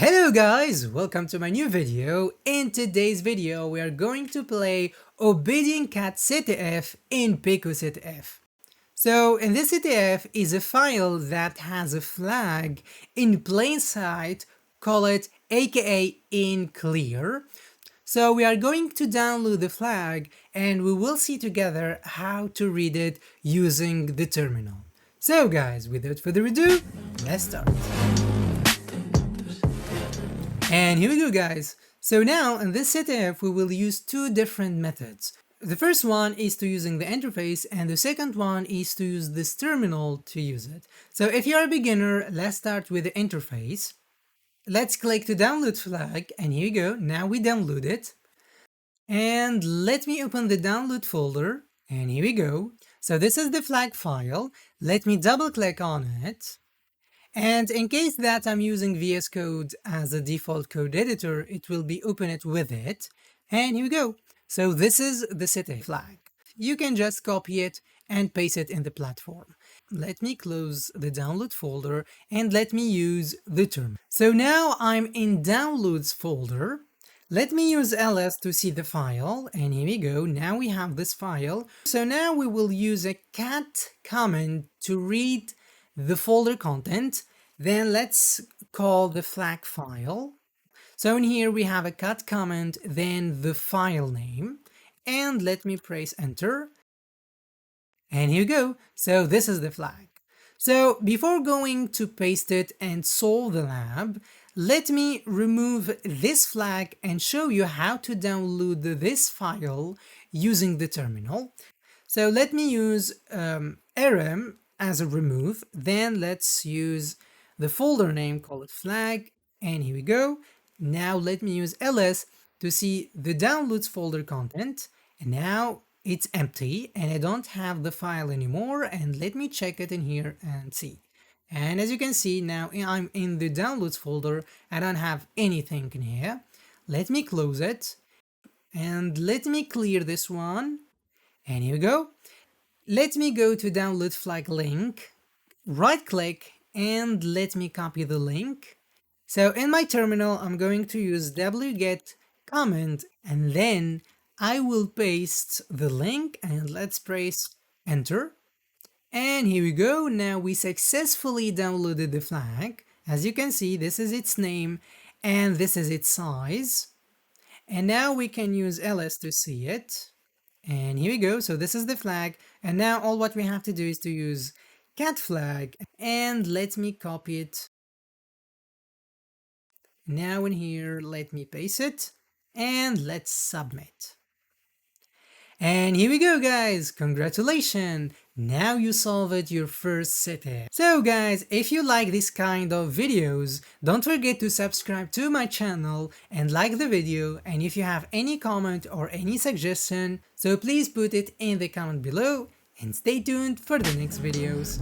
Hello guys, welcome to my new video. In today's video we are going to play obedient Cat CTF in picoCTF. So in this CTF is a file that has a flag in plain sight, call it aka in clear. So we are going to download the flag and we will see together how to read it using the terminal. So guys, without further ado, let's start. And here we go guys. So now in this CTF we will use two different methods. The first one is to using the interface and the second one is to use this terminal to use it. So if you're a beginner, let's start with the interface. Let's click to download flag and here we go. Now we download it. And let me open the download folder and here we go. So this is the flag file. Let me double click on it. And in case that I'm using VS Code as a default code editor, it will be open it with it. And here we go. So this is the CTF flag. You can just copy it and paste it in the platform. Let me close the download folder and let me use the term. So now I'm in downloads folder. Let me use ls to see the file and here we go. Now we have this file. So now we will use a cat command to read the folder content. Then let's call the flag file. So in here we have a cat command, then the file name, and let me press enter. And here we go. So this is the flag. So before going to paste it and solve the lab, let me remove this flag and show you how to download this file using the terminal. So let me use rm as a remove, then let's use the folder name, call it flag, and here we go. Now let me use ls to see the downloads folder content, and now it's empty and I don't have the file anymore, and let me check it in here and see. And as you can see, now I'm in the downloads folder, I don't have anything in here. Let me close it and let me clear this one, and here we go. Let me go to download flag link, right click, and let me copy the link. So in my terminal, I'm going to use wget command and then I will paste the link and let's press enter. And here we go. Now we successfully downloaded the flag. As you can see, this is its name and this is its size. And now we can use ls to see it. And here we go. So this is the flag. And now all what we have to do is to use cat flag and let me copy it. Now in here, let me paste it and let's submit. And here we go guys, congratulations! Now you solved your first CTF. So guys, if you like this kind of videos, don't forget to subscribe to my channel and like the video, and if you have any comment or any suggestion, so please put it in the comment below and stay tuned for the next videos.